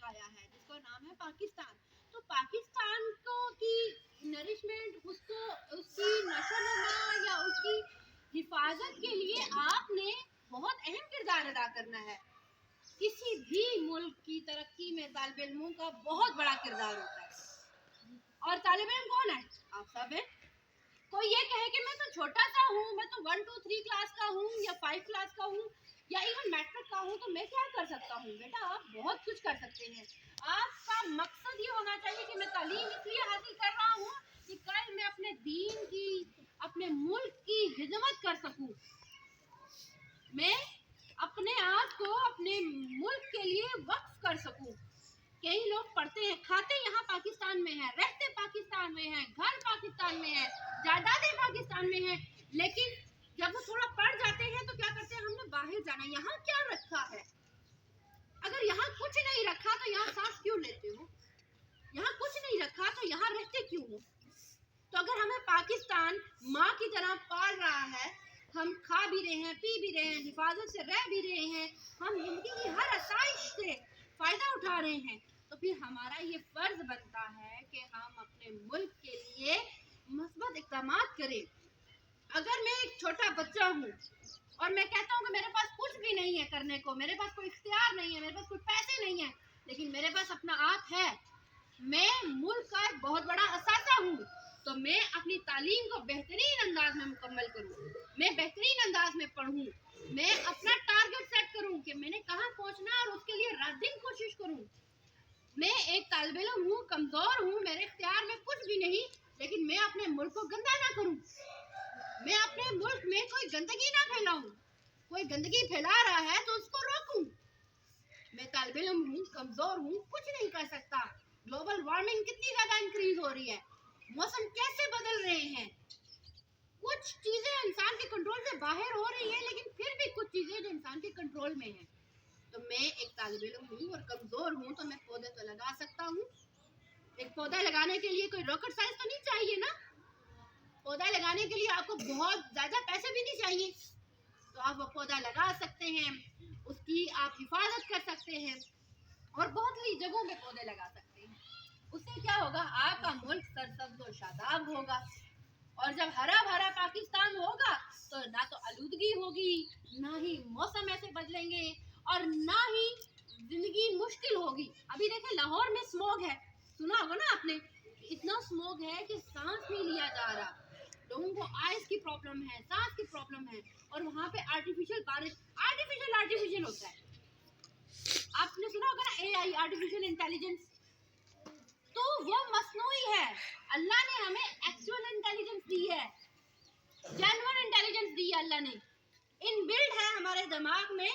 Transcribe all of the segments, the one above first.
आया है जिसका नाम है पाकिस्तान। तो पाकिस्तान को की नरिशमेंट, उसको उसकी नशोनुमा या उसकी हिफाजत के लिए आपने बहुत अहम किरदार अदा करना है। किसी भी मुल्क की तरक्की में तालिब इल्मों का बहुत बड़ा किरदार होता है। और तालिब इल्म कौन है? आप सब हैं। कोई ये कहे कि मैं तो छोटा सा हूँ, मैं तो 1 2 3 क्लास का हूँ या 5 क्लास का हूँ या इवन मैट्रिक का हूँ, तो मैं क्या कर सकता हूँ? बेटा, आप बहुत कुछ कर सकते हैं। आपका मकसद ये होना चाहिए कि मैं तालीम इसलिए हासिल कर रहा हूँ कि कल मैं अपने दीन की, अपने मुल्क की खिदमत कर सकूँ, मैं अपने आप को अपने मुल्क के लिए वक्फ कर सकूँ। कई लोग पढ़ते हैं, खाते यहाँ पाकिस्तान में है, रहते पाकिस्तान में है, घर पाकिस्तान में है, जायदादें पाकिस्तान में है, लेकिन जब वो थोड़ा पढ़ जाते हैं तो क्या करते हैं? हमने बाहर जाना, यहाँ क्या रखा है? अगर यहाँ कुछ नहीं रखा तो यहाँ सांस क्यों लेते हो? यहाँ कुछ नहीं रखा तो यहाँ रहते क्यों हो? तो अगर हमें पाकिस्तान माँ की तरह पाल रहा है, हम खा भी रहे हैं, पी भी रहे हैं, हिफाजत से रह भी रहे हैं, हम जिंदगी की हर आसाइश से फायदा उठा रहे हैं, तो फिर हमारा ये फर्ज बनता है कि हम अपने मुल्क के लिए मुस्बत इक़दामात करें। अगर मैं एक छोटा बच्चा हूँ और मैं कहता हूँ कि मेरे पास कुछ भी नहीं है करने को, मेरे पास कोई इख्तियार नहीं है, मेरे पास कोई पैसे नहीं है, लेकिन मेरे पास अपना आप है, मैं मुल्क का एक बहुत बड़ा असासा हूँ, तो मैं अपनी तालीम को बेहतरीन अंदाज में मुकम्मल करूँ, मैं बेहतरीन अंदाज में पढ़ूँ, मैं अपना टारगेट सेट करूँ कि मैंने कहाँ पहुँचना और उसके लिए रात दिन कोशिश करूँ। मैं एक तालिब इल्म हूँ, कमज़ोर हूँ, मेरे इख्तियार में कुछ भी नहीं, लेकिन मैं अपने मुल्क को गंदा ना करूँ, मैं अपने मुल्क में कोई गंदगी ना फैलाऊँ, कोई गंदगी फैला रहा है तो उसको रोकूँ। मैं तालिब इल्म हूँ, कमज़ोर हूँ, कुछ नहीं कर सकता। ग्लोबल वार्मिंग कितनी ज़्यादा इंक्रीज हो रही है, मौसम कैसे बदल रहे हैं, कुछ चीज़ें इंसान के कंट्रोल से बाहर हो रही है, लेकिन फिर भी कुछ चीज़ें जो इंसान के कंट्रोल में हैं। तो मैं एक तालिब इल्म हूँ और कमज़ोर हूँ, तो मैं पौधे तो लगा सकता हूँ। एक पौधा लगाने के लिए कोई रॉकेट साइंस तो नहीं चाहिए ना। पौधा लगाने के लिए आपको बहुत ज़्यादा पैसे भी नहीं चाहिए, तो आप वो पौधा लगा सकते हैं, उसकी आप हिफाजत कर सकते हैं और बहुत सी जगहों पे पौधे लगा सकते हैं। उससे क्या होगा? आपका मुल्क सरसब्ज और शादाब होगा। और जब हरा भरा पाकिस्तान होगा तो ना तो आलूदगी होगी, ना ही मौसम ऐसे बदलेंगे और ना ही जिंदगी मुश्किल होगी। अभी देखें लाहौर में स्मॉग है, सुना होगा ना आपने, इतना स्मॉग है कि सांस नहीं लिया जा रहा, लोगों को आइस की प्रॉब्लम है, सांस की प्रॉब्लम है, और वहाँ पे आर्टिफिशियल बारिश, आर्टिफिशियल होता है। आपने सुना होगा ना AI, आर्टिफिशियल इंटेलिजेंस, तो वो मसनूई है। अल्लाह ने हमें एक्चुअल इंटेलिजेंस दी है, जेन्युइन इंटेलिजेंस दी है अल्लाह ने, इनबिल्ट है हमारे दिमाग में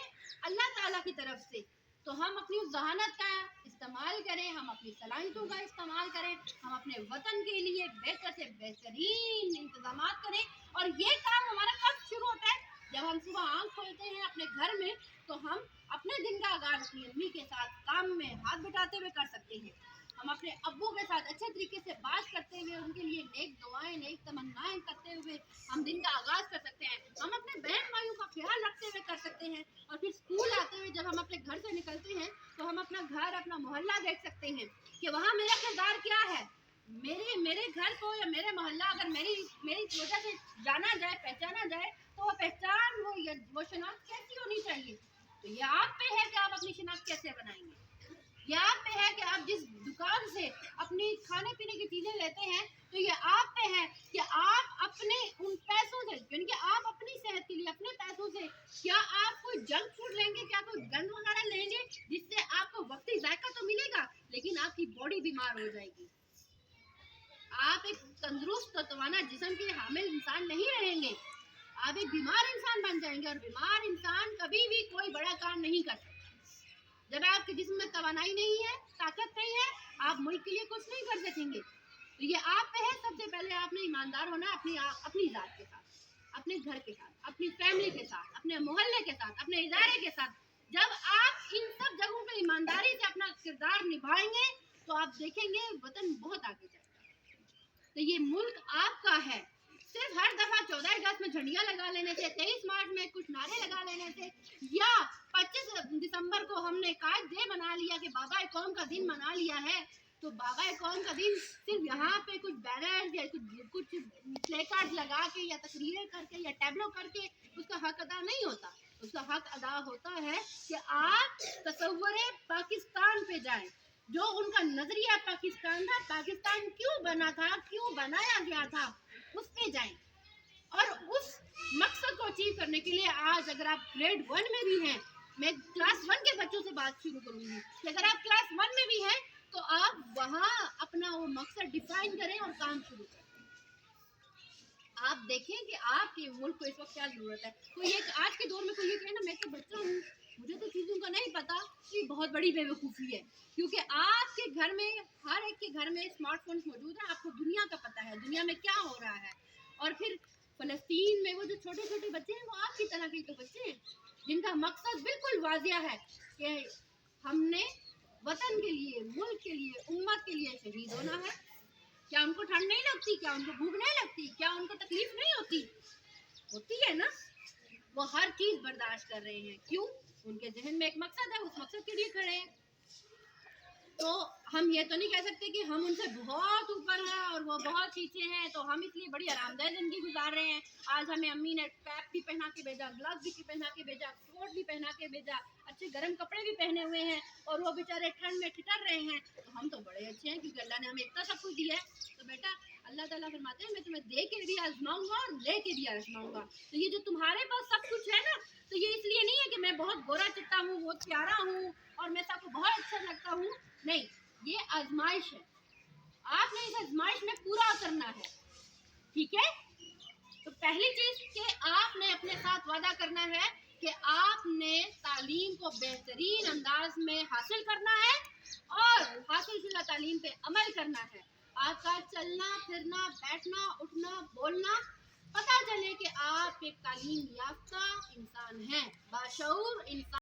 अल्लाह ताला की तरफ से। तो हम अपनी उस जहानत का इस्तेमाल करें, हम अपनी सलाहियतों का इस्तेमाल करें, हम अपने वतन के लिए बेहतर से बेहतरीन इंतजाम करें। और ये काम हमारा कब शुरू होता है? जब हम सुबह आँख खोलते हैं अपने घर में, तो हम अपने दिन का आगाज अपनी अम्मी के साथ काम में हाथ बटाते हुए कर सकते हैं। हम अपने अब्बू के साथ अच्छे तरीके से बात करते हुए, उनके लिए नेक दुआएं, नेक तमन्नाएं करते हुए हम दिन का आगाज कर सकते हैं। हम अपने बहन भाइयों का ख्याल रखते हुए कर सकते हैं। और फिर स्कूल आते हुए जब हम अपने घर से निकलते हैं तो हम अपना घर, अपना मोहल्ला देख सकते हैं कि वहाँ मेरा किरदार क्या है। मेरे घर को या मेरे मोहल्ला अगर मेरी वजह से जाना जाए, पहचाना जाए, तो वो पहचान, वो शनाख्त कैसी होनी चाहिए? तो ये आप पे है कि आप अपनी शनाख्त कैसे बनाएंगे। ये आप पे है कि आप जिस दुकान से अपनी खाने पीने की चीजें लेते हैं, तो ये आप पे है कि आप अपने उन पैसों से, यानी कि आप अपनी सेहत के लिए अपने पैसों से, क्या आप कोई जंक फूड लेंगे, क्या कोई गंद वगैरह लेंगे जिससे आपको वक्ती जायका तो मिलेगा, लेकिन आपकी बॉडी बीमार हो जाएगी। आप एक तंदुरुस्त तवाना जिस्म के हामिल इंसान नहीं रहेंगे, आप एक बीमार इंसान बन जाएंगे। और बीमार इंसान कभी भी कोई बड़ा काम नहीं कर सकता। जब आपके जिस्म में तवानाई नहीं है, ताकत नहीं है, आप मुल्क के लिए कुछ नहीं कर सकेंगे। तो ये आप पे है, सबसे पहले आपने ईमानदार होना अपनी जात के साथ, अपने घर के साथ, अपनी फैमिली के साथ, अपने मोहल्ले के साथ, अपने इदारे के साथ। जब आप इन सब जगहों पे ईमानदारी से अपना किरदार निभाएंगे तो आप देखेंगे वतन बहुत आगे जाएगा। तो ये मुल्क आपका है। सिर्फ हर दफा 14 अगस्त में झंडियां लगा लेने से, 23 मार्च में कुछ नारे लगा लेने से, या 25 दिसंबर को हमने कायद डे बना लिया कि बाबा कौम का दिन मना लिया है, तो बाबा कौम का दिन सिर्फ यहाँ पे कुछ बैनर या कुछ प्ले कार्ड लगा के या तकरीरें करके या टैबलो करके उसका हक अदा नहीं होता। उसका हक अदा होता है कि आप तसव्वुरे पाकिस्तान पे जाएं, जो उनका नजरिया पाकिस्तान था, पाकिस्तान क्यों बना था, क्यों बनाया गया था, उस पे जाएं। और उस मकसद को अचीव करने के लिए आज अगर आप ग्रेड 1 में भी हैं, मैं क्लास 1 के बच्चों से बात शुरू करूंगी कि अगर आप क्लास 1 में भी हैं तो आप वहाँ अपना वो मकसद डिफाइन करें और काम शुरू करें। आप देखें कि आपके मुल्क को इस वक्त क्या जरूरत है। कोई एक आज के दौर में कोई ये कहे ना मैं तो बच्चा हूँ, मुझे तो चीज़ों का नहीं पता, ये बहुत बड़ी बेवकूफ़ी है। क्योंकि आपके घर में, हर एक के घर में स्मार्टफोन मौजूद है, आपको दुनिया का पता है, दुनिया में क्या हो रहा है। और फिर फ़लस्तीन में वो जो छोटे छोटे बच्चे हैं, वो आपकी तरह के तो बच्चे हैं जिनका मकसद बिल्कुल वाजिया है कि हमने वतन के लिए, मुल्क के लिए, उम्मत के लिए शहीद होना है। क्या उनको ठंड नहीं लगती, क्या उनको भूख नहीं लगती, क्या उनको तकलीफ नहीं होती? होती है ना। वो हर चीज बर्दाश्त कर रहे हैं, क्यों? उनके जहन में एक मकसद है, उस मकसद के लिए खड़े हैं। तो हम ये तो नहीं कह सकते कि हम उनसे बहुत ऊपर हैं और वो बहुत पीछे हैं, तो हम इसलिए बड़ी आरामदायक जिंदगी गुजार रहे हैं। आज हमें अम्मी ने कैप भी पहना के भेजा, ग्लव्स भी पहना के भेजा, कोट भी पहना के भेजा, अच्छे गर्म कपड़े भी पहने हुए हैं, और वो बेचारे ठंड में ठिठर रहे हैं। तो हम तो बड़े अच्छे हैं क्योंकि अल्लाह ने हमें इतना सब कुछ दिया है। तो बेटा अल्लाह ताला फरमाते हैं मैं तुम्हें दे के भी आजमाऊंगा और ले के भी आजमाऊंगा। तो ये जो तुम्हारे पास सब कुछ है ना, तो ये इसलिए नहीं है कि मैं बहुत गोरा चिट्टा हूँ, बहुत प्यारा हूँ और मैं सबको बहुत अच्छा लगता हूँ। नहीं, ये आजमाइश है, आपने इस आजमाइश में पूरा करना है। ठीक है। तो पहली चीज कि आपने अपने साथ वादा करना है कि आपने तालीम को बेहतरीन अंदाज में हासिल करना है और हासिल शुदा तालीम पे अमल करना है। आपका चलना फिरना, बैठना, उठना, बोलना पता चले कि आप एक तालीम याफ्ता इंसान हैं, बाशऊर इंसान।